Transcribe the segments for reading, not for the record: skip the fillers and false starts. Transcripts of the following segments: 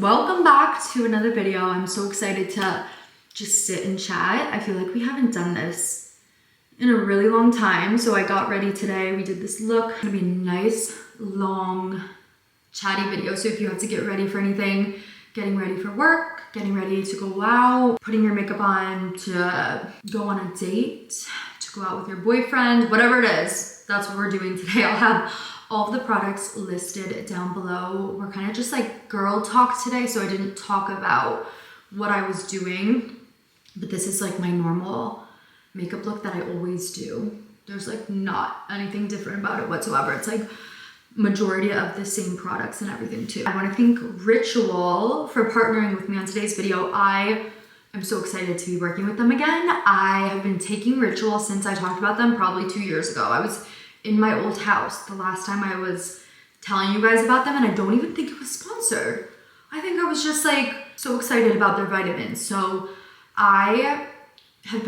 welcome back to another video. I'm so excited to just sit and chat. I feel like we haven't done this in a really long time. So I got ready today. We did this look. It's gonna be a nice, long, chatty video. So if you have to get ready for anything, getting ready for work, getting ready to go out, putting your makeup on to go on a date, to go out with your boyfriend, whatever it is, that's what we're doing today. I'll have all of the products listed down below. We're kind of just like girl talk today, so I didn't talk about what I was doing, but this is like my normal makeup look that I always do. There's like not anything different about it whatsoever. It's like majority of the same products and everything too. I want to thank Ritual for partnering with me on today's video. I am so excited to be working with them again. I have been taking Ritual since I talked about them probably 2 years ago. I was in my old house the last time I was telling you guys about them, and I don't even think it was sponsored. I think I was just like so excited about their vitamins. So I took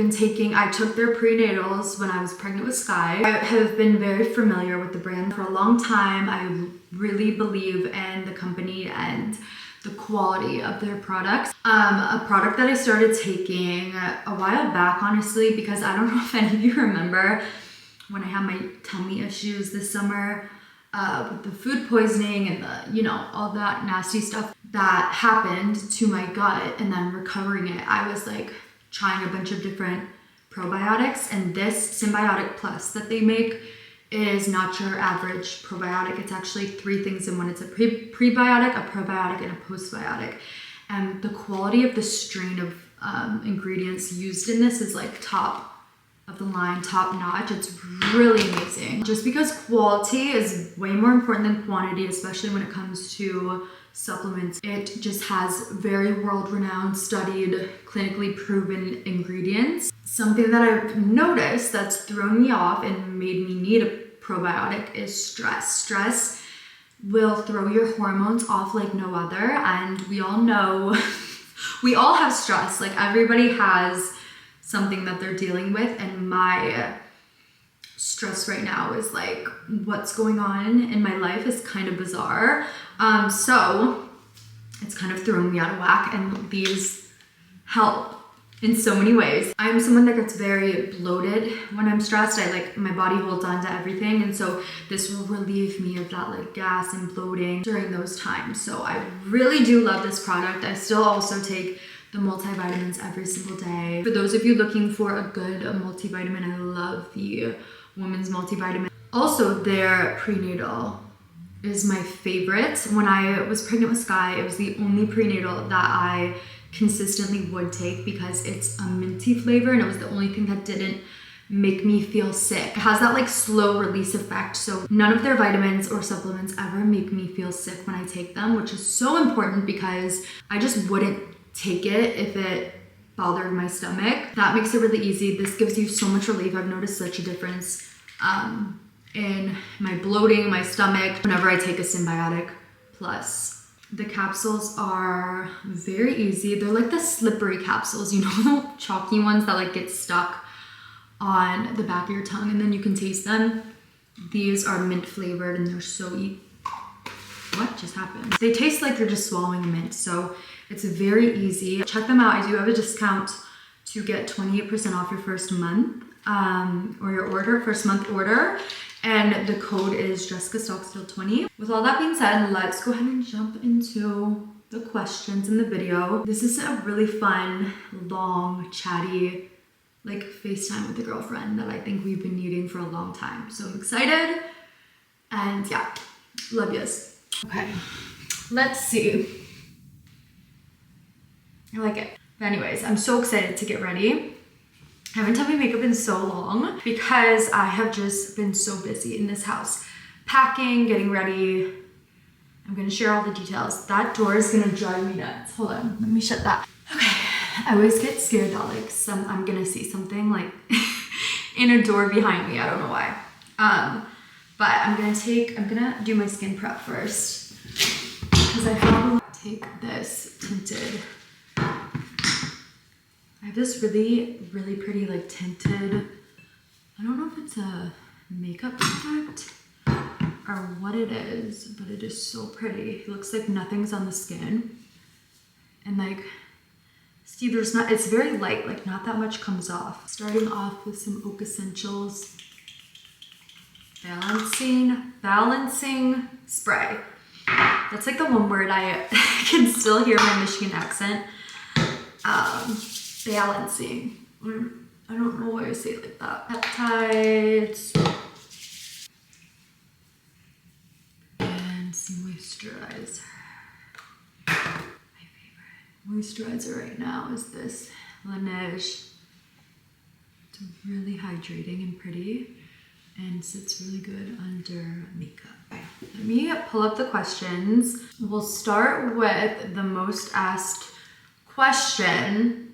their prenatals when I was pregnant with Sky. I have been very familiar with the brand for a long time. I really believe in the company and the quality of their products. A product that I started taking a while back, honestly, because I don't know if any of you remember when I had my tummy issues this summer with the food poisoning and the, all that nasty stuff that happened to my gut, and then recovering it, I was like trying a bunch of different probiotics, and this Symbiotic Plus that they make is not your average probiotic. It's actually 3 things in one. It's a prebiotic, a probiotic, and a postbiotic. And the quality of the strain of ingredients used in this is like top of the line, top notch. It's really amazing. Just because quality is way more important than quantity, especially when it comes to supplements. It just has very world-renowned, studied, clinically proven ingredients. Something that I've noticed that's thrown me off and made me need a probiotic is stress. Stress will throw your hormones off like no other, and we all know, we all have stress. Like everybody has something that they're dealing with, and my stress right now is like what's going on in my life is kind of bizarre. So it's kind of thrown me out of whack, and these help in so many ways. I'm someone that gets very bloated when I'm stressed. My body holds on to everything, and so this will relieve me of that like gas and bloating during those times. So I really do love this product. I still also take the multivitamins every single day. For those of you looking for a good multivitamin, I love the women's multivitamin. Also, their prenatal is my favorite. When I was pregnant with Sky, it was the only prenatal that I consistently would take because it's a minty flavor, and it was the only thing that didn't make me feel sick. It has that like slow release effect, so none of their vitamins or supplements ever make me feel sick when I take them, which is so important because I just wouldn't take it if it bothered my stomach. That makes it really easy. This gives you so much relief. I've noticed such a difference in my bloating, my stomach, whenever I take a Symbiotic Plus. The capsules are very easy. They're like the slippery capsules, the chalky ones that like get stuck on the back of your tongue and then you can taste them. These are mint flavored and they're so what just happened? They taste like you're just swallowing a mint, so it's very easy. Check them out. I do have a discount to get 28% off your first month or your first month order. And the code is JessicaStockstill20. With all that being said, let's go ahead and jump into the questions in the video. This is a really fun, long, chatty, like FaceTime with a girlfriend that I think we've been needing for a long time. So I'm excited, and yeah, love yous. Okay, let's see. I like it. But anyways, I'm so excited to get ready. I haven't done my makeup in so long because I have just been so busy in this house. Packing, getting ready. I'm gonna share all the details. That door is gonna drive me nuts. Hold on, let me shut that. Okay, I always get scared that like I'm gonna see something like in a door behind me. I don't know why. But I'm gonna do my skin prep first because I probably take this tinted. I have this really, really pretty like tinted, I don't know if it's a makeup product or what it is, but it is so pretty. It looks like nothing's on the skin. And like, see, it's very light, like not that much comes off. Starting off with some Oak Essentials balancing spray. That's like the one word I can still hear my Michigan accent. Balancing. I don't know why I say it like that. Peptides. And some moisturizer. My favorite moisturizer right now is this Laneige. It's really hydrating and pretty and sits really good under makeup. Let me pull up the questions. We'll start with the most asked question,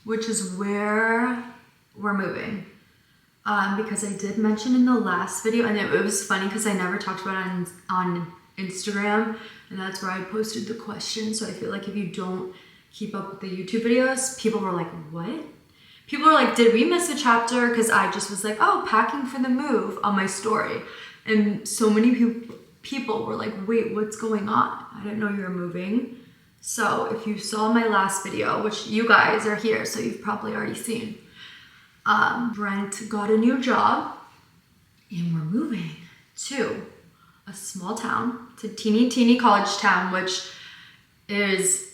which is where we're moving. Because I did mention in the last video, and it was funny because I never talked about it on Instagram, and that's where I posted the question. So I feel like if you don't keep up with the YouTube videos, people were like, what? People were like, did we miss a chapter? Because I just was like, oh, packing for the move on my story. And so many people were like, wait, what's going on? I didn't know you were moving. So if you saw my last video, which you guys are here, so you've probably already seen, Brent got a new job and we're moving to a small town. It's a teeny college town, which is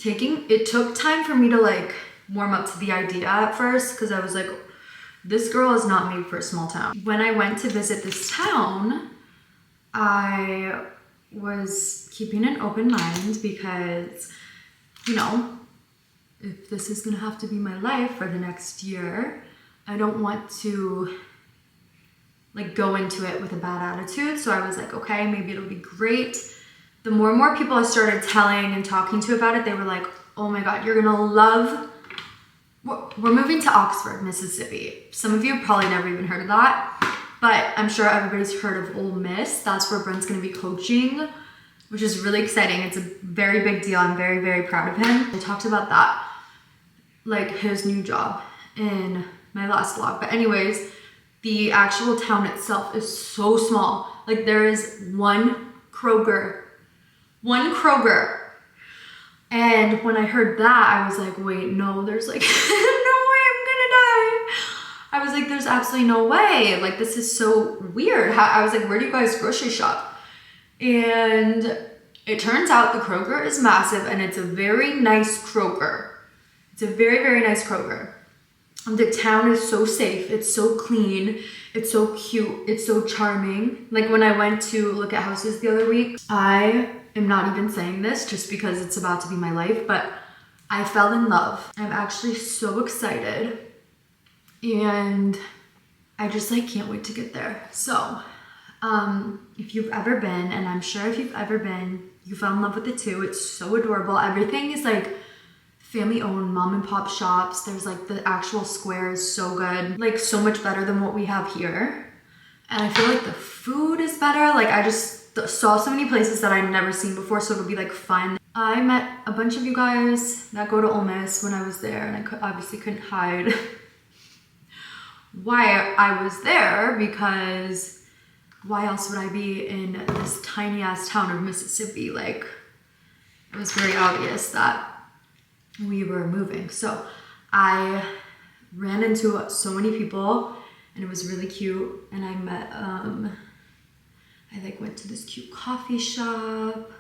it took time for me to like warm up to the idea at first, because I was like, this girl is not made for a small town. When I went to visit this town, I was keeping an open mind because, you know, if this is gonna have to be my life for the next year, I don't want to like go into it with a bad attitude. So I was like, okay, maybe it'll be great. The more and more people I started telling and talking to about it, they were like, oh my God, you're gonna love. We're moving to Oxford, Mississippi. Some of you probably never even heard of that, but I'm sure everybody's heard of Ole Miss. That's where Brent's gonna be coaching, which is really exciting. It's a very big deal. I'm very proud of him. I talked about that, like his new job in my last vlog. But anyways, the actual town itself is so small. Like there is one Kroger. And when I heard that, I was like, wait, no, there's like, no way I'm gonna die. I was like, there's absolutely no way. Like, this is so weird. I was like, where do you guys grocery shop? And it turns out the Kroger is massive and it's a very nice Kroger. It's a very nice Kroger. The town is so safe. It's so clean. It's so cute. It's so charming. Like when I went to look at houses the other week, I am not even saying this just because it's about to be my life, but I fell in love. I'm actually so excited and I just like can't wait to get there. So if you've ever been, and I'm sure if you've ever been, you fell in love with it too. It's so adorable. Everything is like family owned, mom and pop shops. There's like the actual square is so good, like so much better than what we have here. And I feel like the food is better. Like I just saw so many places that I'd never seen before, so it'll be like fun. I met a bunch of you guys that go to Ole Miss when I was there, and I obviously couldn't hide why I was there, because why else would I be in this tiny ass town of Mississippi? Like it was very obvious that we were moving. So I ran into so many people and it was really cute. And I met, I like went to this cute coffee shop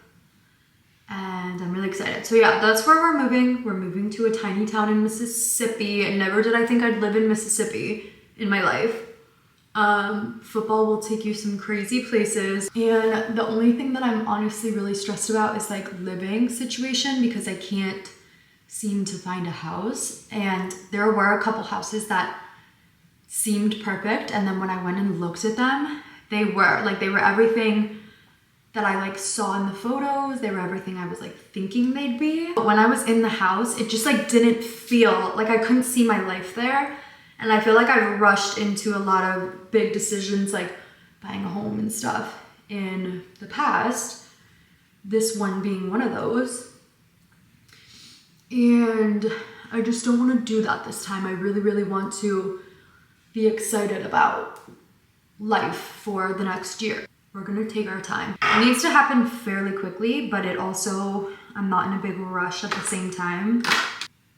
and I'm really excited. So yeah, that's where we're moving. We're moving to a tiny town in Mississippi. And never did I think I'd live in Mississippi in my life. Football will take you some crazy places. And the only thing that I'm honestly really stressed about is like living situation, because I can't seem to find a house. And there were a couple houses that seemed perfect. And then when I went and looked at them, they were everything that I like saw in the photos. They were everything I was like thinking they'd be. But when I was in the house, it just like didn't feel like I couldn't see my life there. And I feel like I've rushed into a lot of big decisions, like buying a home and stuff in the past, this one being one of those. And I just don't want to do that this time. I really want to be excited about life for the next year. we're gonna take our time. It needs to happen fairly quickly, but it also, I'm not in a big rush at the same time.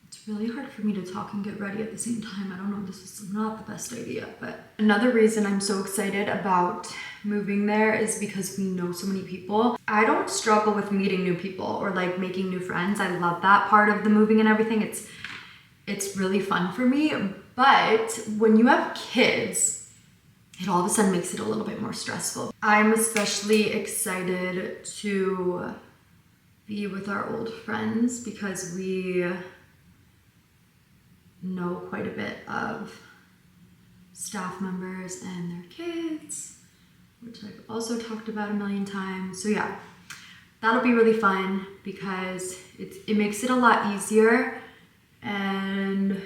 It's really hard for me to talk and get ready at the same time. I don't know, this is not the best idea, but another reason I'm so excited about moving there is because we know so many people. I don't struggle with meeting new people or like making new friends. I love that part of the moving and everything. It's really fun for me, but when you have kids, it all of a sudden makes it a little bit more stressful. I'm especially excited to be with our old friends because we know quite a bit of staff members and their kids, which I've also talked about a million times. So yeah, that'll be really fun because it makes it a lot easier, and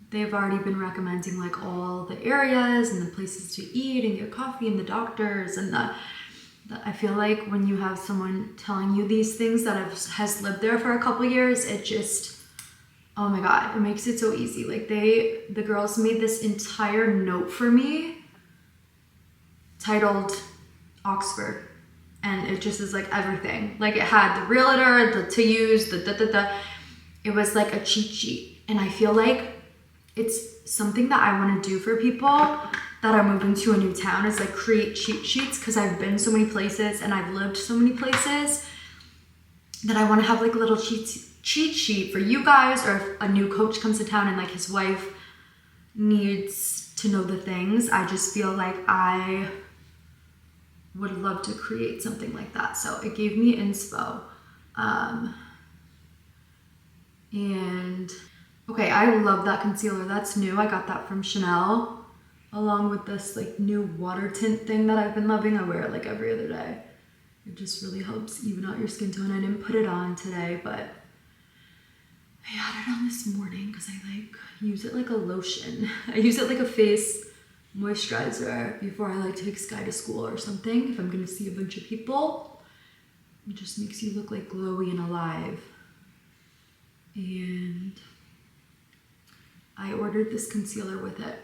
they've already been recommending like all the areas and the places to eat and get coffee and the doctors and I feel like when you have someone telling you these things that has lived there for a couple years, it just, oh my God, it makes it so easy. Like the girls made this entire note for me titled Oxford, and it just is like everything. Like it had the realtor, the to use, it was like a cheat sheet. And I feel like it's something that I want to do for people that are moving to a new town, is like create cheat sheets, because I've been so many places and I've lived so many places that I want to have like a little cheat sheet for you guys, or if a new coach comes to town and like his wife needs to know the things. I just feel like I would love to create something like that. So it gave me inspo. And okay, I love that concealer. That's new. I got that from Chanel, along with this like new water tint thing that I've been loving. I wear it like every other day. It just really helps even out your skin tone. I didn't put it on today, but I had it on this morning because I like use it like a lotion. I use it like a face moisturizer before I like take Sky to school or something. If I'm gonna see a bunch of people, it just makes you look like glowy and alive. And I ordered this concealer with it.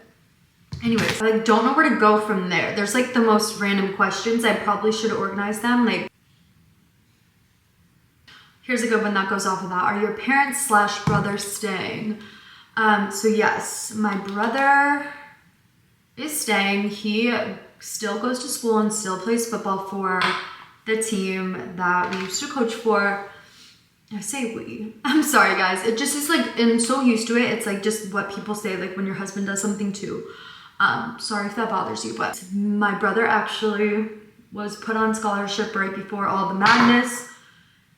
Anyways, I like don't know where to go from there. There's like the most random questions. I probably should organize them. Like, here's a good one that goes off of that. Are your parents / brothers staying? So yes, my brother is staying. He still goes to school and still plays football for the team that we used to coach for. I say we. I'm sorry, guys. It just is like, I'm so used to it. It's like just what people say, like when your husband does something too. Sorry if that bothers you, but my brother actually was put on scholarship right before all the madness,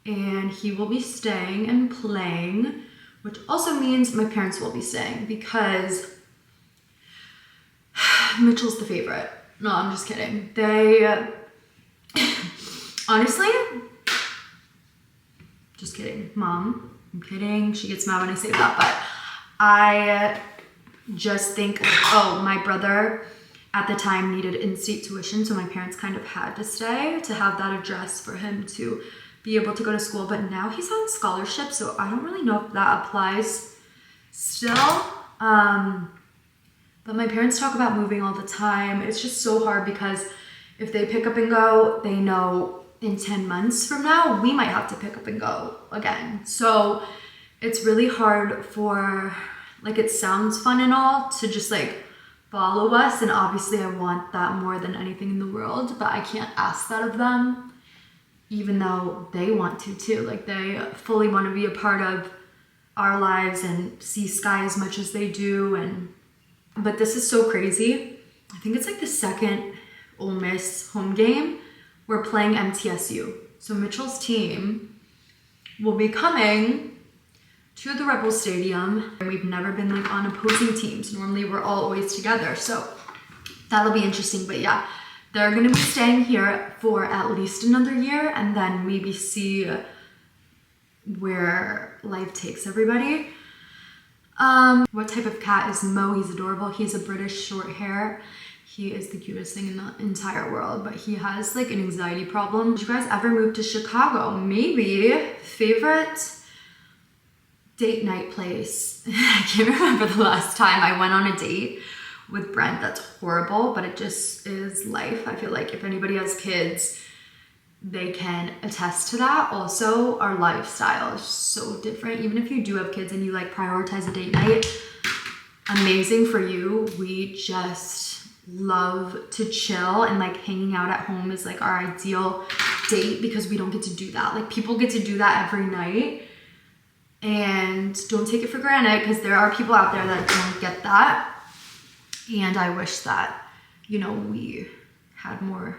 and he will be staying and playing, which also means my parents will be staying because Mitchell's the favorite. No, I'm just kidding. They, honestly, just kidding. Mom, I'm kidding. She gets mad when I say that, but I just think, oh, my brother at the time needed in-state tuition, so my parents kind of had to stay to have that address for him to be able to go to school. But now he's on scholarship, so I don't really know if that applies still. But my parents talk about moving all the time. It's just so hard because if they pick up and go, they know in 10 months from now, we might have to pick up and go again. So it's really hard for, like, it sounds fun and all to just like follow us. And obviously I want that more than anything in the world, but I can't ask that of them, even though they want to too. Like they fully want to be a part of our lives and see Sky as much as they do. But this is so crazy. I think it's like the second Ole Miss home game. We're playing MTSU. So Mitchell's team will be coming to the Rebel Stadium. We've never been like on opposing teams. Normally we're all always together. So that'll be interesting. But yeah, they're gonna be staying here for at least another year and then maybe see where life takes everybody. What type of cat is Mo? He's adorable. He's a British short hair. He is the cutest thing in the entire world, but he has like an anxiety problem. Did you guys ever move to Chicago? Maybe. Favorite date night place? I can't remember the last time I went on a date with Brent. That's horrible, but it just is life. I feel like if anybody has kids, they can attest to that. Also, our lifestyle is so different. Even if you do have kids and you like prioritize a date night, amazing for you. We just love to chill, and like hanging out at home is like our ideal date because we don't get to do that. Like people get to do that every night, and don't take it for granted because there are people out there that don't get that. And I wish that, you know, we had more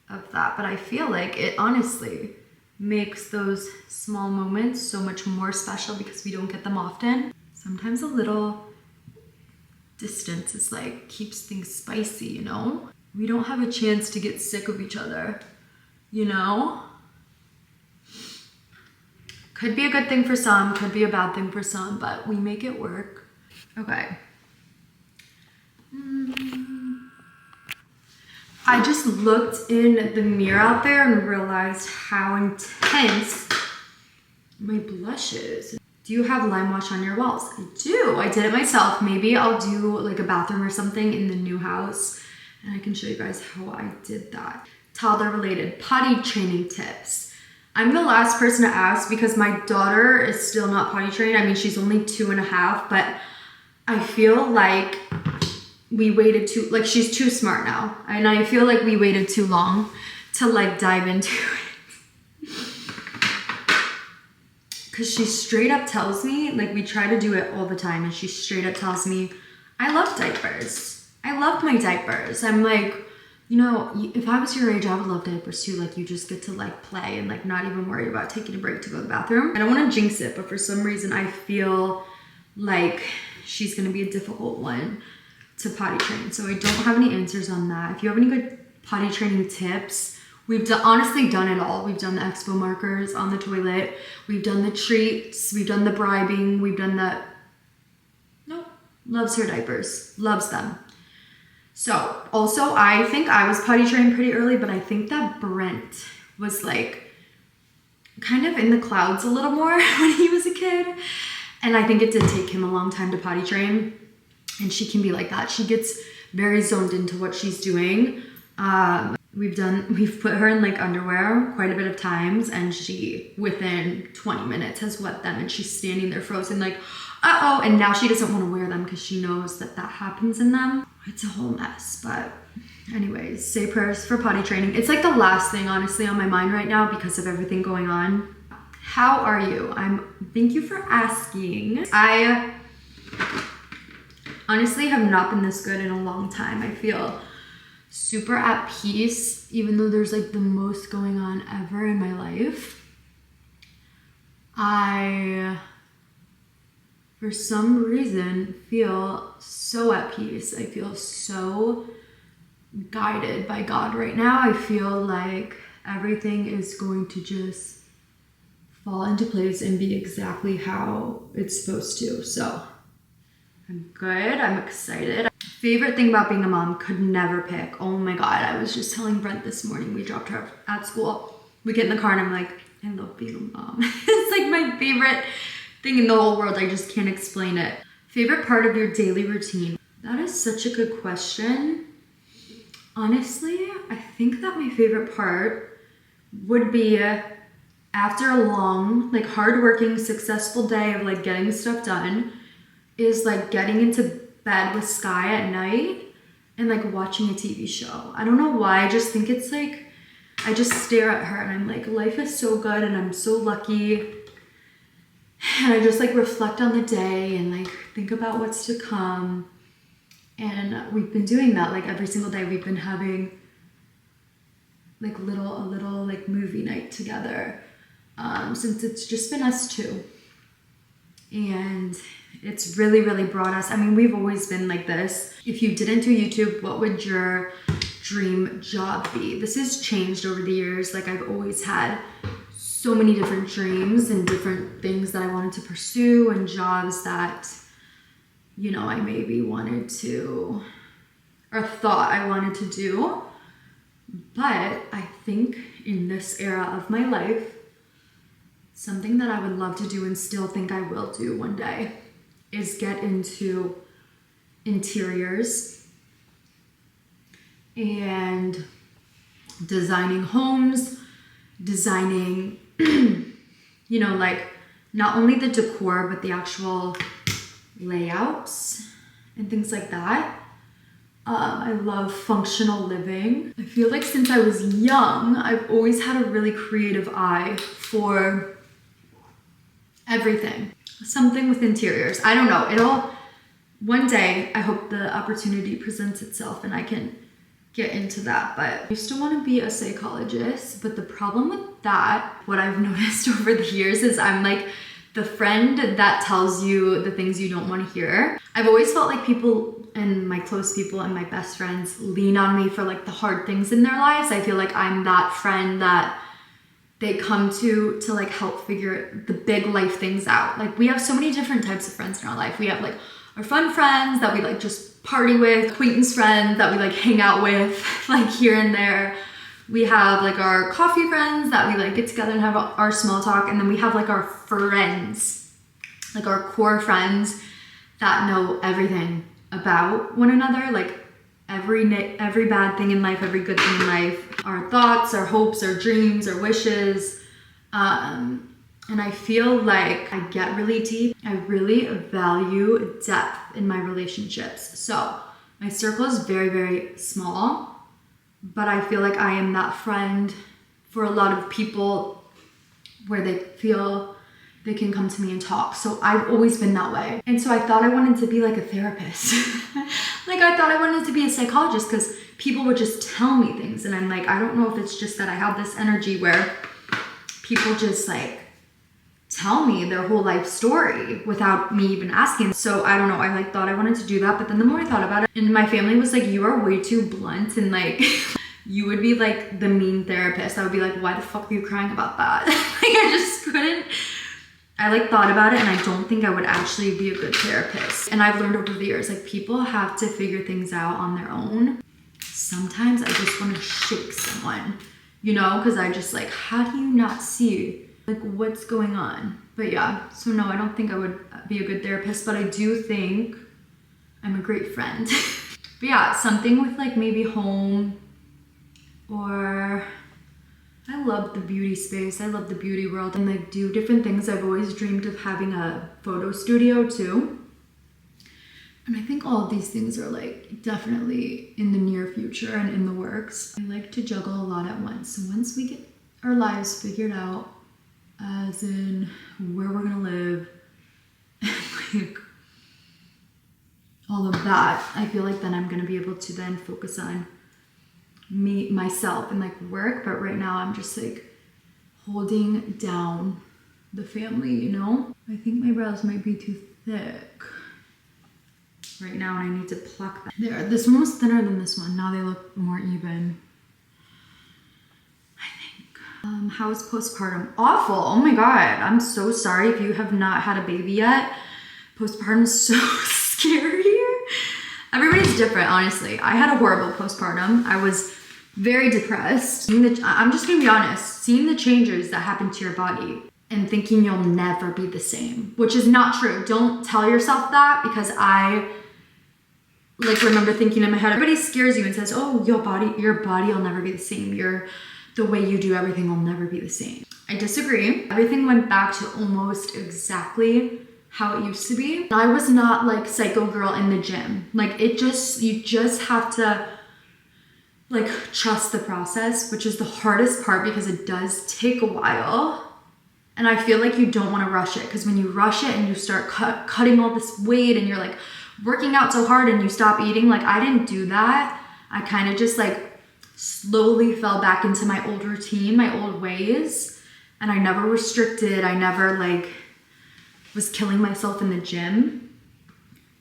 of that. But I feel like it honestly makes those small moments so much more special because we don't get them often. Sometimes a little distance is like keeps things spicy, you know? We don't have a chance to get sick of each other, you know? Could be a good thing for some, could be a bad thing for some, but we make it work. Okay. I just looked in the mirror out there and realized how intense my blush is. Do you have lime wash on your walls? I do. I did it myself. Maybe I'll do like a bathroom or something in the new house and I can show you guys how I did that. Toddler related potty training tips. I'm the last person to ask because my daughter is still not potty trained. I mean, she's only 2.5, but I feel like we waited like she's too smart now. And I feel like we waited too long to like dive into it. Cause she straight up tells me, like we try to do it all the time and she straight up tells me, I love diapers. I love my diapers. I'm like, you know, if I was your age, I would love diapers too. Like you just get to like play and like not even worry about taking a break to go to the bathroom. I don't want to jinx it, but for some reason I feel like she's gonna be a difficult one to potty train. So I don't have any answers on that. If you have any good potty training tips, we've honestly done it all. We've done the expo markers on the toilet. We've done the treats. We've done the bribing. We've done the, nope, loves her diapers, loves them. So also I think I was potty trained pretty early, but I think that Brent was like kind of in the clouds a little more when he was a kid. And I think it did take him a long time to potty train. And she can be like that. She gets very zoned into what she's doing. We've put her in like underwear quite a bit of times and she, within 20 minutes has wet them and she's standing there frozen like, uh-oh. And now she doesn't want to wear them because she knows that that happens in them. It's a whole mess, but anyways, say prayers for potty training. It's like the last thing honestly on my mind right now because of everything going on. How are you? Thank you for asking. I honestly have not been this good in a long time. I feel super at peace, even though there's like the most going on ever in my life. I, for some reason, feel so at peace. I feel so guided by God right now. I feel like everything is going to just fall into place and be exactly how it's supposed to. So I'm good. I'm excited. Favorite thing about being a mom, could never pick. Oh my God. I was just telling Brent this morning, we dropped her at school. We get in the car and I'm like, I love being a mom. It's like my favorite thing in the whole world. I just can't explain it. Favorite part of your daily routine? That is such a good question. Honestly, I think that my favorite part would be after a long, like hardworking, successful day of like getting stuff done, is like getting into bed with Sky at night and like watching a TV show. I don't know why, I just think it's like, I just stare at her and I'm like, life is so good and I'm so lucky. And I just like reflect on the day and like think about what's to come. And we've been doing that like every single day. We've been having like a little like movie night together since it's just been us two. And it's really, really brought us, I mean, we've always been like this. If you didn't do YouTube, what would your dream job be? This has changed over the years. Like I've always had so many different dreams and different things that I wanted to pursue and jobs that, you know, I maybe wanted to, or thought I wanted to do. But I think in this era of my life, something that I would love to do and still think I will do one day is get into interiors and designing homes, designing, you know, like not only the decor, but the actual layouts and things like that. I love functional living. I feel like since I was young, I've always had a really creative eye for everything. Something with interiors. I don't know. One day, I hope the opportunity presents itself and I can get into that. But I used to want to be a psychologist, but the problem with that, what I've noticed over the years, is I'm like the friend that tells you the things you don't want to hear. I've always felt like people and my close people and my best friends lean on me for like the hard things in their lives. I feel like I'm that friend that they come to like help figure the big life things out. Like we have so many different types of friends in our life. We have like our fun friends that we like just party with, acquaintance friends that we like hang out with like here and there. We have like our coffee friends that we like get together and have our small talk. And then we have like our friends, like our core friends that know everything about one another, like every bad thing in life, every good thing in life, our thoughts, our hopes, our dreams, our wishes. And I feel like I get really deep. I really value depth in my relationships. So my circle is very, very small, but I feel like I am that friend for a lot of people where they feel they can come to me and talk. So I've always been that way. And so I thought I wanted to be like a therapist. Like I thought I wanted to be a psychologist because people would just tell me things. And I'm like, I don't know if it's just that I have this energy where people just like tell me their whole life story without me even asking. So I don't know, I like thought I wanted to do that. But then the more I thought about it, and my family was like, you are way too blunt and like, you would be like the mean therapist. I would be like, why the fuck are you crying about that? Like I just couldn't. I like thought about it and I don't think I would actually be a good therapist. And I've learned over the years, like people have to figure things out on their own. Sometimes I just want to shake someone, you know, because I just like, how do you not see like what's going on? But yeah, so no, I don't think I would be a good therapist, but I do think I'm a great friend. But yeah, something with like maybe home, or I love the beauty space. I love the beauty world and like do different things. I've always dreamed of having a photo studio too. And I think all of these things are like definitely in the near future and in the works. I like to juggle a lot at once. So once we get our lives figured out, as in where we're gonna live, and like all of that, I feel like then I'm gonna be able to then focus on myself and like work. But right now I'm just like holding down the family, you know? I think my brows might be too thick right now and I need to pluck them. There, this one was thinner than this one. Now they look more even, I think. How's postpartum? Awful. Oh my God. I'm so sorry if you have not had a baby yet. Postpartum is so scary. Everybody's different, honestly. I had a horrible postpartum. I was very depressed. I'm just gonna be honest, seeing the changes that happen to your body and thinking you'll never be the same, which is not true. Don't tell yourself that, because I like remember thinking in my head, everybody scares you and says, oh, your body will never be the same. The way you do everything will never be the same. I disagree. Everything went back to almost exactly how it used to be. I was not like psycho girl in the gym. Like you just have to like trust the process, which is the hardest part because it does take a while. And I feel like you don't want to rush it, because when you rush it and you start cutting all this weight and you're like working out so hard and you stop eating, like I didn't do that. I kind of just like slowly fell back into my old routine, my old ways. And I never restricted. I never like was killing myself in the gym.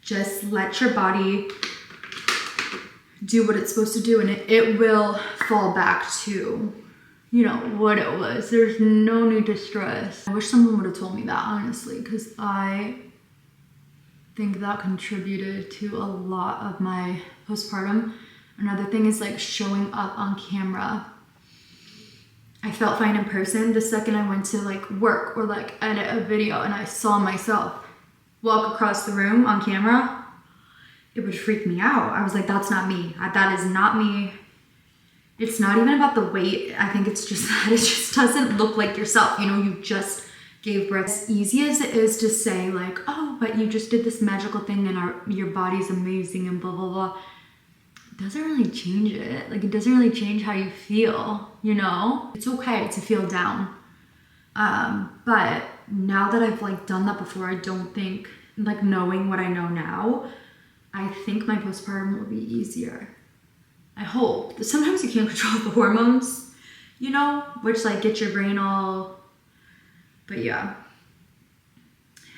Just let your body do what it's supposed to do, and it will fall back to, you know, what it was. There's no need to stress. I wish someone would have told me that, honestly, because I think that contributed to a lot of my postpartum. Another thing is like showing up on camera. I felt fine in person. The second I went to like work or like edit a video and I saw myself walk across the room on camera, it would freak me out. I was like, that's not me. That is not me. It's not even about the weight. I think it's just that it just doesn't look like yourself. You know, you just gave birth. As easy as it is to say like, oh, but you just did this magical thing and your body's amazing and blah, blah, blah. It doesn't really change it. Like, it doesn't really change how you feel, you know? It's okay to feel down. But now that I've like done that before, I don't think, like knowing what I know now, I think my postpartum will be easier. I hope. Sometimes you can't control the hormones, you know, which like get your brain all, but yeah.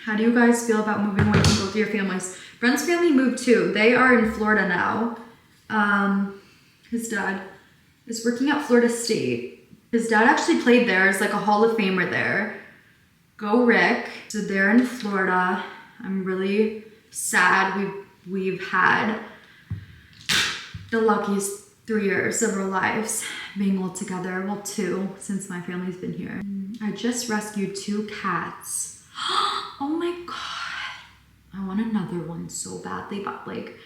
How do you guys feel about moving away from both of your families? Brent's family moved too. They are in Florida now. His dad is working at Florida State. His dad actually played there. He's like a Hall of Famer there. Go Rick. So they're in Florida. I'm really sad. We've had the luckiest 3 years of our lives being all together. Well, 2 since my family's been here. I just rescued 2 cats. Oh my God. I want another one so badly, but like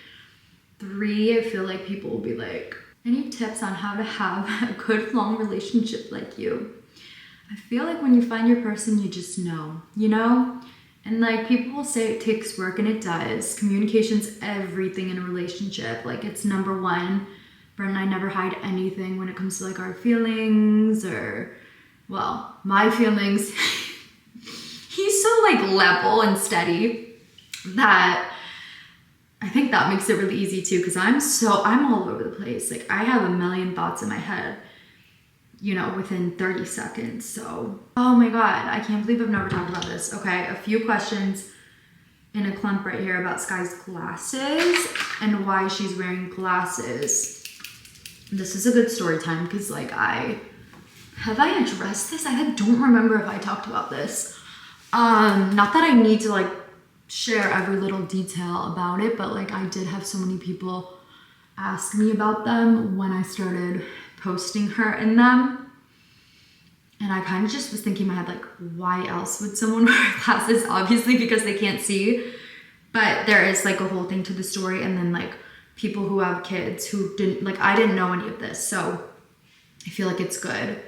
3, I feel like people will be like, any tips on how to have a good long relationship like you? I feel like when you find your person, you just know, you know? And like people will say it takes work, and it does. Communication's everything in a relationship. Like it's number 1. Brent and I never hide anything when it comes to like our feelings or, well, my feelings. He's so like level and steady that I think that makes it really easy too, because I'm all over the place. Like I have a million thoughts in my head, you know, within 30 seconds. So, oh my God, I can't believe I've never talked about this. Okay, a few questions in a clump right here about Sky's glasses and why she's wearing glasses. This is a good story time because like have I addressed this? I don't remember if I talked about this. Not that I need to like share every little detail about it, but like I did have so many people ask me about them when I started posting her in them. And I kind of just was thinking in my head, like, why else would someone wear glasses? Obviously because they can't see, but there is like a whole thing to the story. And then like people who have kids who I didn't know any of this. So I feel like it's good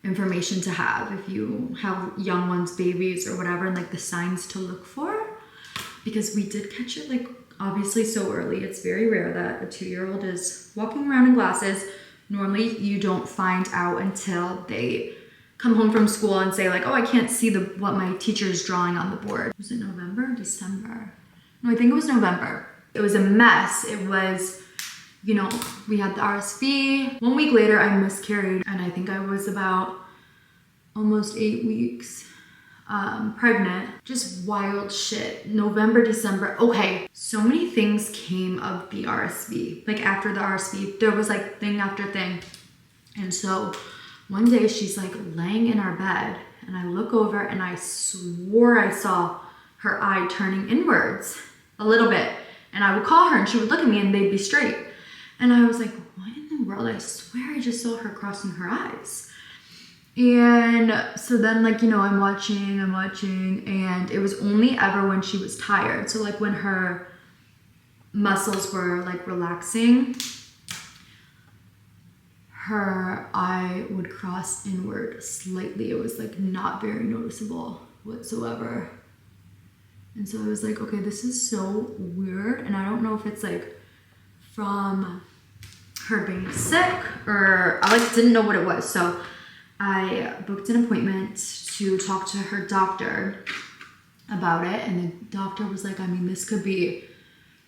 information to have if you have young ones, babies or whatever, and like the signs to look for. Because we did catch it like obviously so early. It's very rare that a 2-year-old is walking around in glasses. Normally you don't find out until they come home from school and say like, oh, I can't see what my teacher is drawing on the board. Was it November or December? No, I think it was November. It was a mess. It was, you know, we had the RSV. 1 week later I miscarried, and I think I was about almost 8 weeks pregnant. Just wild shit. November, December. Okay, so many things came of the RSV. Like after the RSV, there was like thing after thing. And so one day she's like laying in our bed, and I look over and I swore I saw her eye turning inwards a little bit. And I would call her and she would look at me and they'd be straight. And I was like, what in the world? I swear I just saw her crossing her eyes. And so then like, you know, I'm watching, and it was only ever when she was tired. So like when her muscles were like relaxing, her eye would cross inward slightly. It was like not very noticeable whatsoever. And so I was like, okay, this is so weird. And I don't know if it's like from her being sick or I like didn't know what it was. So I booked an appointment to talk to her doctor about it. And the doctor was like, I mean, this could be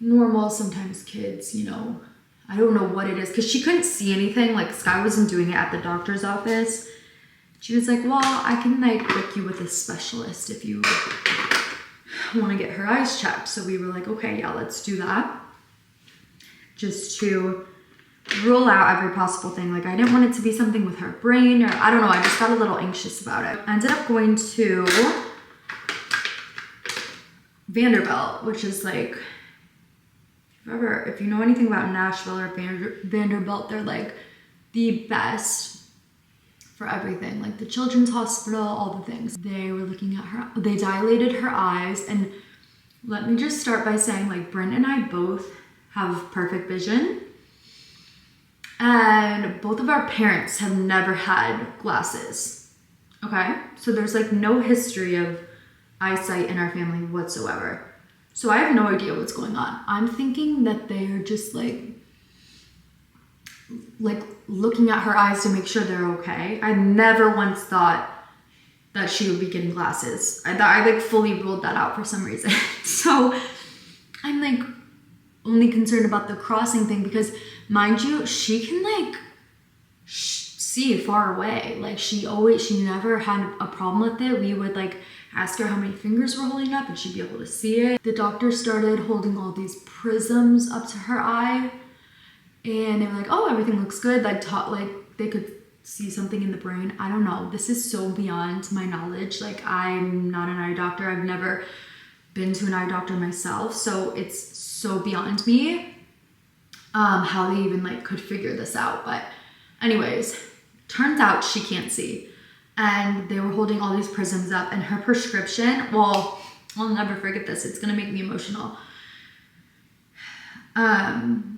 normal. Sometimes kids, you know, I don't know what it is. Cause she couldn't see anything. Like Sky wasn't doing it at the doctor's office. She was like, well, I can like book you with a specialist if you want to get her eyes checked. So we were like, okay, yeah, let's do that. Just to rule out every possible thing. Like I didn't want it to be something with her brain, or I don't know, I just got a little anxious about it. I ended up going to Vanderbilt, which is like, if you know anything about Nashville or Vanderbilt, they're like the best for everything. Like the children's hospital, all the things. They were looking at her, they dilated her eyes. And let me just start by saying like Brent and I both have perfect vision. And both of our parents have never had glasses. Okay? So there's like no history of eyesight in our family whatsoever. So I have no idea what's going on. I'm thinking that they are just like looking at her eyes to make sure they're okay. I never once thought that she would be getting glasses. I like fully ruled that out for some reason. So I'm like only concerned about the crossing thing because, mind you, she can like see far away. Like she never had a problem with it. We would like ask her how many fingers we're holding up and she'd be able to see it. The doctor started holding all these prisms up to her eye and they were like, oh, everything looks good. Like they could see something in the brain. I don't know. This is so beyond my knowledge. Like I'm not an eye doctor. I've never been to an eye doctor myself. So it's so beyond me how they even like could figure this out. But anyways, turns out she can't see. And they were holding all these prisms up and her prescription, well, I'll never forget this. It's going to make me emotional.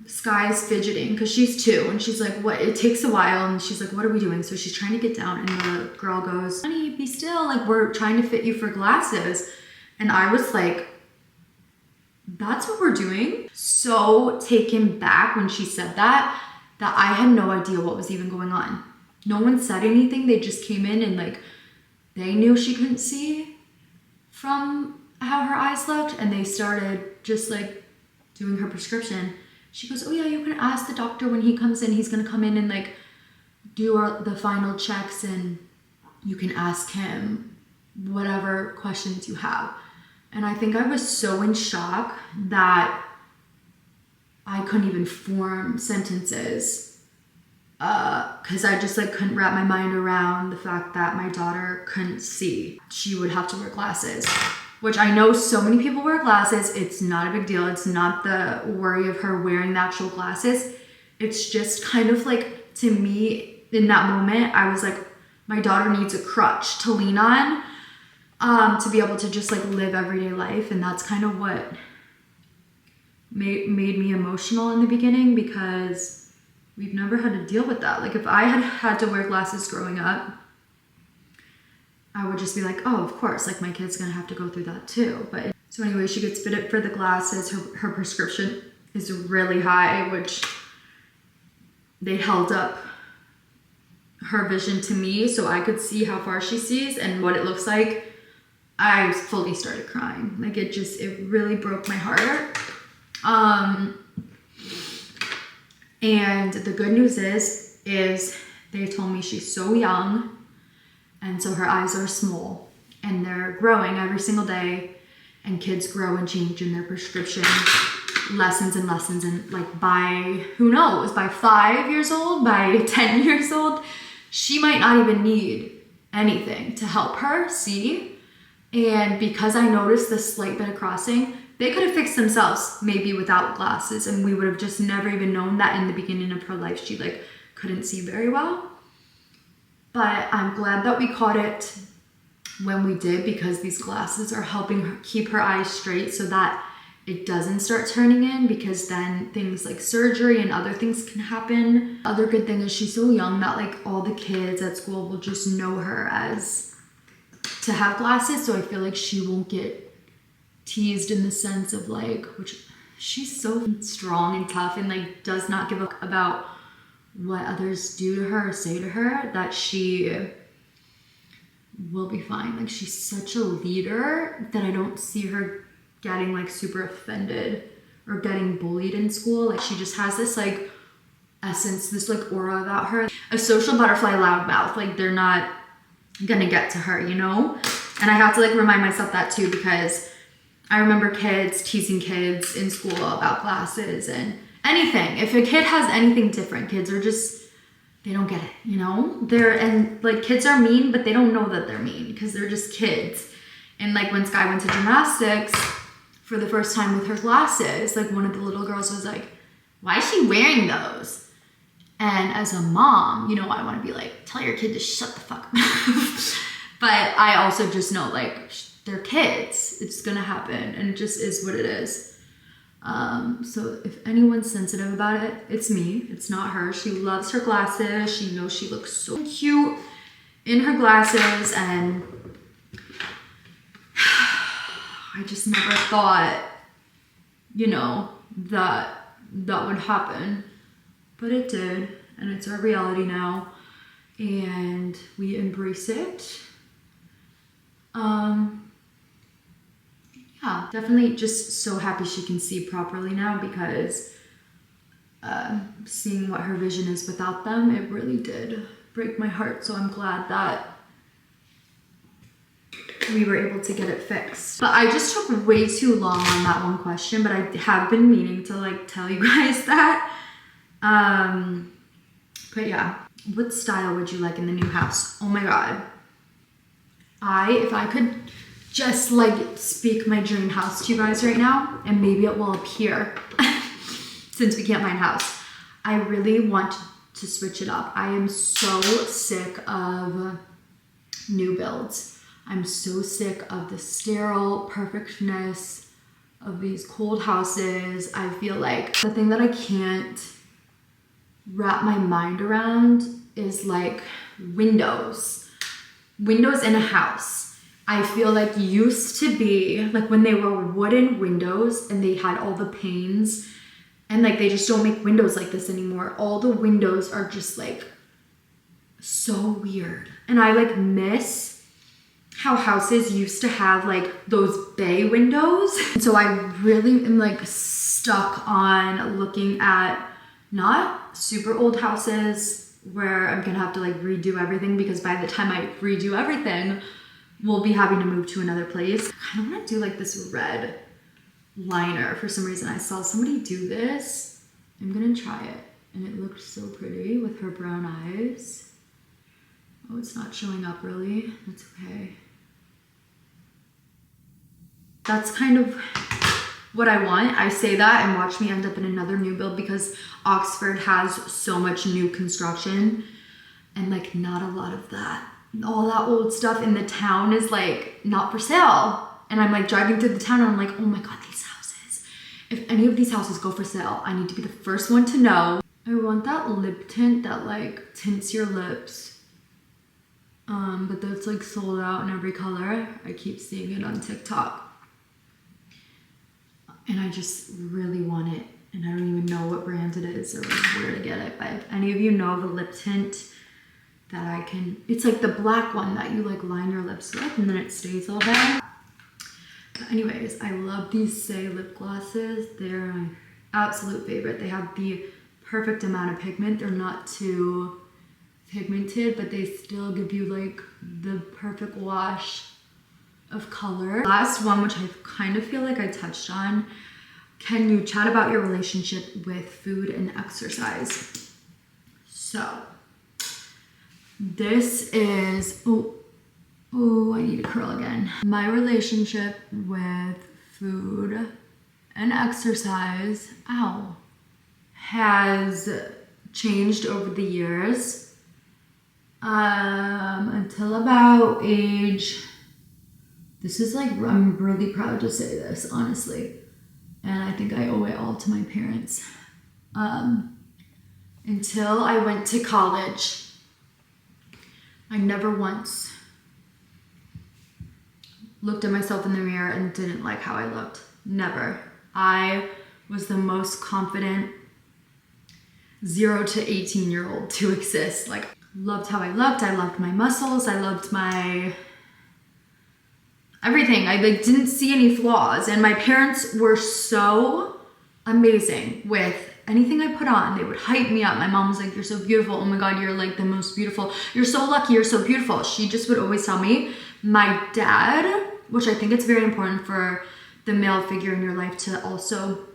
Sky's fidgeting because she's 2 and she's like, what? It takes a while. And she's like, what are we doing? So she's trying to get down and the girl goes, honey, be still. Like we're trying to fit you for glasses. And I was like, that's what we're doing? So taken back when she said that I had no idea what was even going on. No one said anything. They just came in and like, they knew she couldn't see from how her eyes looked. And they started just like doing her prescription. She goes, oh yeah, you can ask the doctor when he comes in. He's going to come in and like do the final checks and you can ask him whatever questions you have. And I think I was so in shock that I couldn't even form sentences because I just like couldn't wrap my mind around the fact that my daughter couldn't see. She would have to wear glasses, which I know so many people wear glasses. It's not a big deal. It's not the worry of her wearing the actual glasses. It's just kind of like, to me, in that moment, I was like, my daughter needs a crutch to lean on to be able to just like live everyday life. And that's kind of what made me emotional in the beginning because we've never had to deal with that. Like if I had to wear glasses growing up, I would just be like, oh, of course, like my kid's gonna have to go through that too. But so anyway, she gets fitted for the glasses. Her prescription is really high, which they held up her vision to me so I could see how far she sees and what it looks like. I fully started crying. Like it really broke my heart. And the good news is they told me she's so young and so her eyes are small and they're growing every single day and kids grow and change in their prescription lessons and lessons and like by, who knows, by 5 years old, by 10 years old, she might not even need anything to help her see. And because I noticed this slight bit of crossing, they could have fixed themselves maybe without glasses and we would have just never even known that in the beginning of her life she like couldn't see very well. But I'm glad that we caught it when we did because these glasses are helping her keep her eyes straight so that it doesn't start turning in because then things like surgery and other things can happen. Other good thing is she's so young that like all the kids at school will just know her as to have glasses, so I feel like she won't get teased in the sense of like, which she's so strong and tough and like does not give a about what others do to her or say to her, that she will be fine. Like she's such a leader that I don't see her getting like super offended or getting bullied in school. Like she just has this like essence, this like aura about her. A social butterfly, loudmouth, like they're not gonna get to her, you know? And I have to like remind myself that too because I remember kids teasing kids in school about glasses and anything. If a kid has anything different, kids are just, they don't get it, you know? And like kids are mean, but they don't know that they're mean because they're just kids. And like when Sky went to gymnastics for the first time with her glasses, like one of the little girls was like, why is she wearing those? And as a mom, you know, I want to be like, tell your kid to shut the fuck up. But I also just know like they're kids. It's going to happen and it just is what it is. So if anyone's sensitive about it, it's me. It's not her. She loves her glasses. She knows she looks so cute in her glasses, and I just never thought, you know, that would happen, but it did, and it's our reality now, and we embrace it. Yeah, definitely just so happy she can see properly now, because seeing what her vision is without them, it really did break my heart. So I'm glad that we were able to get it fixed. But I just took way too long on that one question, but I have been meaning to like tell you guys that. But yeah, what style would you like in the new house? Oh my God. If I could just like speak my dream house to you guys right now, and maybe it will appear since we can't find house. I really want to switch it up. I am so sick of new builds. I'm so sick of the sterile perfectness of these cold houses. I feel like the thing that I can't wrap my mind around is like windows in a house. I feel like used to be like when they were wooden windows and they had all the panes, and like they just don't make windows like this anymore. All the windows are just like so weird. And I like miss how houses used to have like those bay windows. And so I really am like stuck on looking at not super old houses where I'm gonna have to like redo everything, because by the time I redo everything, we'll be having to move to another place. I kind of want to do like this red liner for some reason. I saw somebody do this. I'm gonna try it, and it looked so pretty with her brown eyes. Oh, it's not showing up really. That's okay. That's kind of what I want. I say that and watch me end up in another new build, because Oxford has so much new construction and like not a lot of that. All that old stuff in the town is like not for sale. And I'm like driving through the town and I'm like, oh my God, these houses. If any of these houses go for sale, I need to be the first one to know. I want that lip tint that like tints your lips. But that's like sold out in every color. I keep seeing it on TikTok. And I just really want it. And I don't even know what brand it is or where to get it. But if any of you know of a lip tint that I can, it's like the black one that you like line your lips with and then it stays all day. But anyways, I love these Say lip glosses. They're my absolute favorite. They have the perfect amount of pigment. They're not too pigmented, but they still give you like the perfect wash of color. Last one, which I kind of feel like I touched on. Can you chat about your relationship with food and exercise? So this is, oh, I need to curl again. My relationship with food and exercise, has changed over the years. Until about age, this is like, I'm really proud to say this, honestly. And I think I owe it all to my parents. Until I went to college, I never once looked at myself in the mirror and didn't like how I looked. Never. I was the most confident 0 to 18-year-old to exist. Like, loved how I looked. I loved my muscles. I loved my everything. I like didn't see any flaws, and my parents were so amazing with anything I put on. They would hype me up. My mom was like, "You're so beautiful. Oh my God, you're like the most beautiful. You're so lucky. You're so beautiful." She just would always tell me. My dad, which I think it's very important for the male figure in your life to also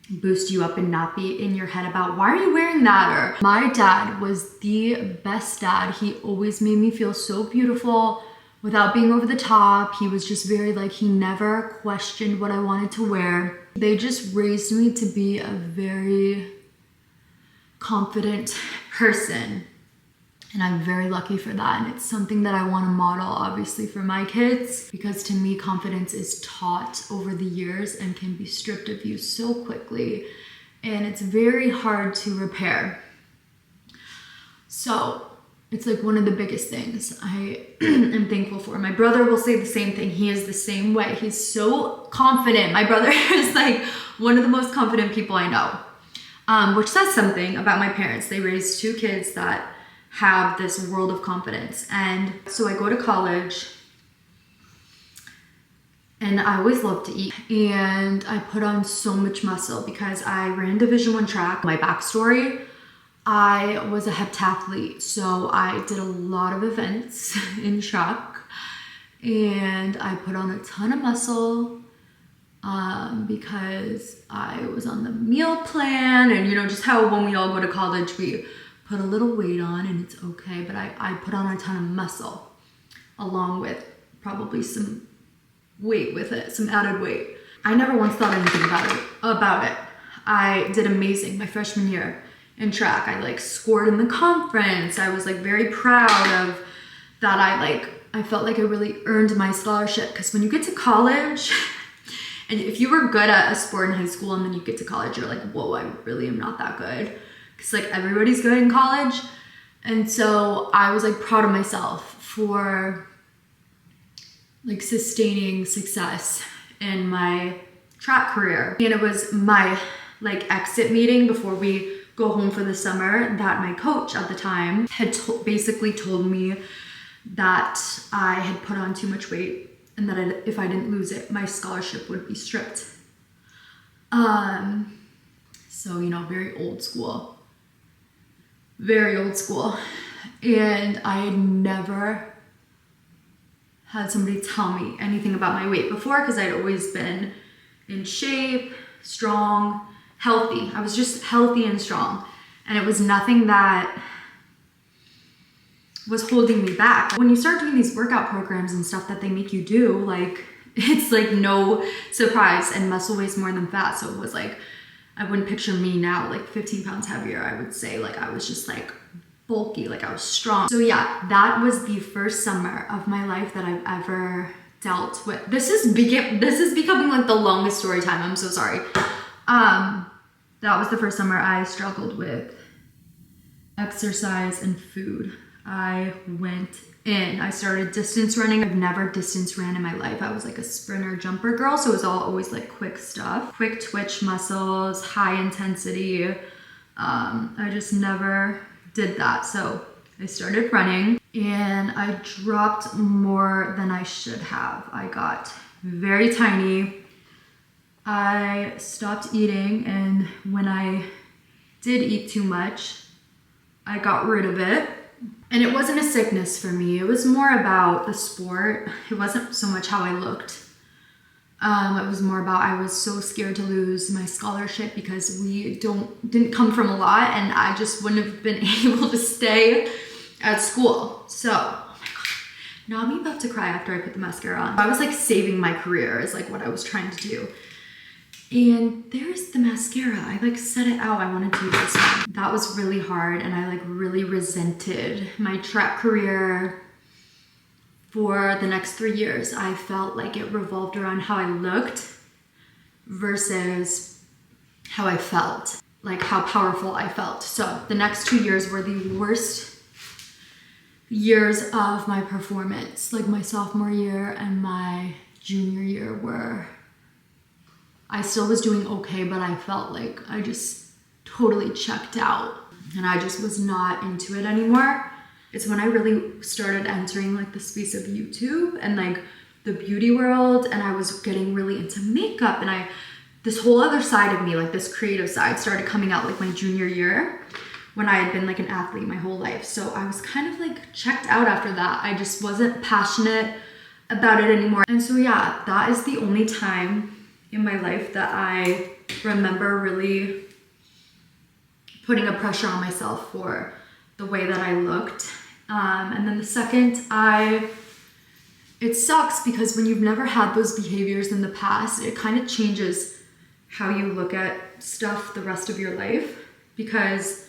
boost you up and not be in your head about why are you wearing that, or my dad was the best dad. He always made me feel so beautiful without being over the top. He was just very like, he never questioned what I wanted to wear. They just raised me to be a very confident person. And I'm very lucky for that. And it's something that I want to model, obviously, for my kids, because to me, confidence is taught over the years and can be stripped of you so quickly. And it's very hard to repair. So it's like one of the biggest things I am thankful for. My brother will say the same thing. He is the same way. He's so confident. My brother is like one of the most confident people I know, which says something about my parents. They raised 2 kids that have this world of confidence. And so I go to college and I always love to eat. And I put on so much muscle because I ran Division I track. My backstory, I was a heptathlete. So I did a lot of events in track and I put on a ton of muscle because I was on the meal plan and, you know, just how when we all go to college, we put a little weight on and it's okay, but I put on a ton of muscle along with probably some weight with it, some added weight. I never once thought anything about it. I did amazing my freshman year in track. I like scored in the conference. I was like very proud of that. I felt like I really earned my scholarship, because when you get to college and if you were good at a sport in high school and then you get to college, you're like, whoa, I really am not that good. Because like everybody's good in college. And so I was like proud of myself for like sustaining success in my track career. And it was my like exit meeting before we go home for the summer that my coach at the time had basically told me that I had put on too much weight and that if I didn't lose it, my scholarship would be stripped. So, you know, very old school. Very old school. And I had never had somebody tell me anything about my weight before, because I'd always been in shape, strong, healthy. I was just healthy and strong. And it was nothing that was holding me back. When you start doing these workout programs and stuff that they make you do, like, it's like no surprise, and muscle weighs more than fat. So it was like, I wouldn't picture me now like 15 pounds heavier. I would say like I was just like bulky, like I was strong. So yeah, that was the first summer of my life that I've ever dealt with. This is becoming like the longest story time. I'm so sorry. That was the first summer I struggled with exercise and food. I went in. I started distance running. I've never distance ran in my life. I was like a sprinter jumper girl, so it was always like quick stuff, quick twitch muscles, high intensity. I just never did that. So I started running and I dropped more than I should have. I got very tiny. I stopped eating, and when I did eat too much, I got rid of it. And it wasn't a sickness for me. It was more about the sport. It wasn't so much how I looked. It was more about I was so scared to lose my scholarship because we didn't come from a lot, and I just wouldn't have been able to stay at school. So, oh my God, now I'm about to cry after I put the mascara on. I was like saving my career is like what I was trying to do. And there's the mascara. I like set it out. I wanted to do this one. That was really hard, and I like really resented my track career for the next 3 years. I felt like it revolved around how I looked versus how I felt, like how powerful I felt. So the next 2 years were the worst years of my performance. Like my sophomore year and my junior year were, I still was doing okay, but I felt like I just totally checked out and I just was not into it anymore. It's when I really started entering like the space of YouTube and like the beauty world, and I was getting really into makeup, and this whole other side of me, like this creative side, started coming out like my junior year when I had been like an athlete my whole life. So I was kind of like checked out after that. I just wasn't passionate about it anymore. And so yeah, that is the only time in my life that I remember really putting a pressure on myself for the way that I looked. And then the second, it sucks because when you've never had those behaviors in the past, it kind of changes how you look at stuff the rest of your life, because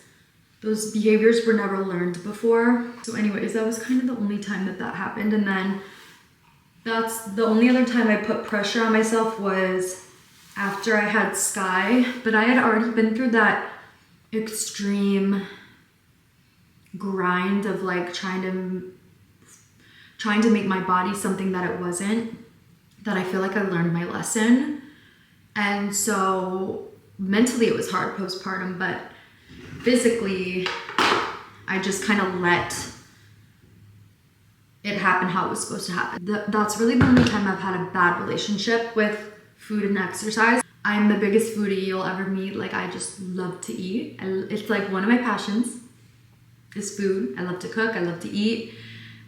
those behaviors were never learned before. So anyways, that was kind of the only time that happened. And then that's the only other time I put pressure on myself was after I had Sky, but I had already been through that extreme grind of like trying to make my body something that it wasn't, that I feel like I learned my lesson. And so mentally it was hard postpartum, but physically I just kind of let it happen how it was supposed to happen. That's really the only time I've had a bad relationship with food and exercise. I'm the biggest foodie you'll ever meet. Like, I just love to eat. It's like one of my passions is food. I love to cook, I love to eat.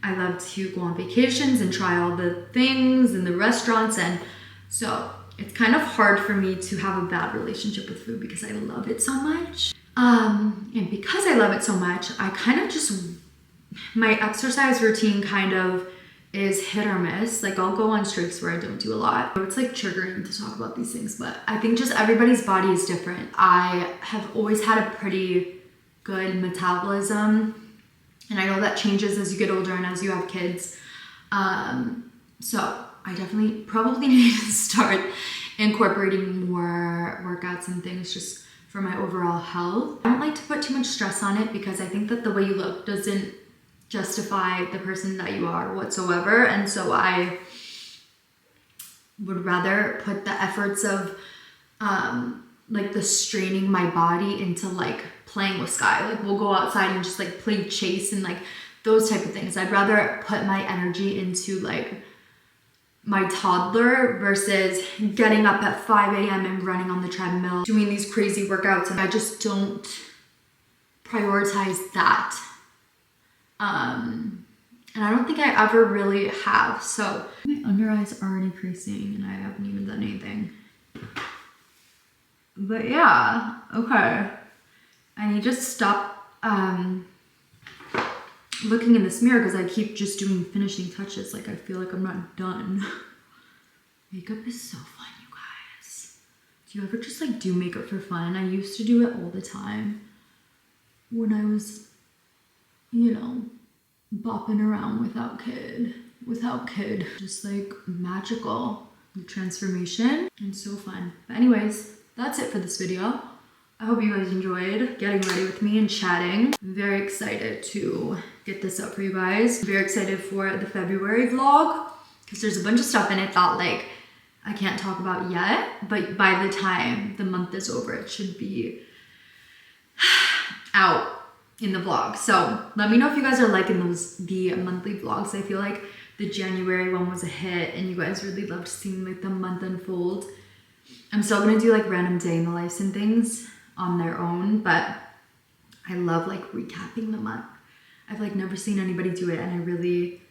I love to go on vacations and try all the things in the restaurants. And so it's kind of hard for me to have a bad relationship with food because I love it so much. And because I love it so much, I kind of just, my exercise routine kind of is hit or miss. Like, I'll go on streaks where I don't do a lot. It's like triggering to talk about these things, but I think just everybody's body is different. I have always had a pretty good metabolism, and I know that changes as you get older and as you have kids. So I definitely probably need to start incorporating more workouts and things just for my overall health. I don't like to put too much stress on it because I think that the way you look doesn't justify the person that you are whatsoever. And so I would rather put the efforts of like the straining my body into like playing with Sky. Like, we'll go outside and just like play chase and like those type of things. I'd rather put my energy into like my toddler versus getting up at 5 a.m. and running on the treadmill, doing these crazy workouts. And I just don't prioritize that. And I don't think I ever really have. So my under eyes are already creasing and I haven't even done anything. But yeah, okay. I need to stop looking in this mirror because I keep just doing finishing touches. Like, I feel like I'm not done. Makeup is so fun, you guys. Do you ever just like do makeup for fun? I used to do it all the time when I was, you know, bopping around without kid. Just like magical. The transformation and so fun. But anyways, that's it for this video. I hope you guys enjoyed getting ready with me and chatting. I'm very excited to get this up for you guys. I'm very excited for the February vlog because there's a bunch of stuff in it that like I can't talk about yet, but by the time the month is over, it should be out in the vlog. So let me know if you guys are liking the monthly vlogs. I feel like the January one was a hit and you guys really loved seeing like the month unfold. I'm still gonna do like random day in the life and things on their own, but I love like recapping the month. I've like never seen anybody do it and I really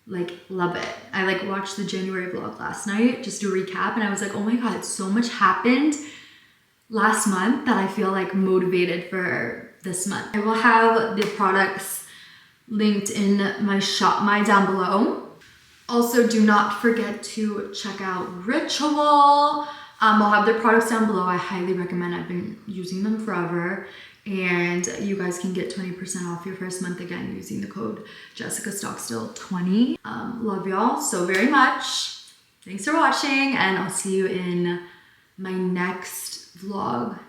like love it. I like watched the January vlog last night just to recap and I was like, oh my god, so much happened last month that I feel like motivated for this month. I will have the products linked in my down below. Also, do not forget to check out Ritual. I'll have their products down below. I highly recommend. I've been using them forever. And you guys can get 20% off your first month again using the code JessicaStockstill20. Love y'all so very much. Thanks for watching and I'll see you in my next vlog.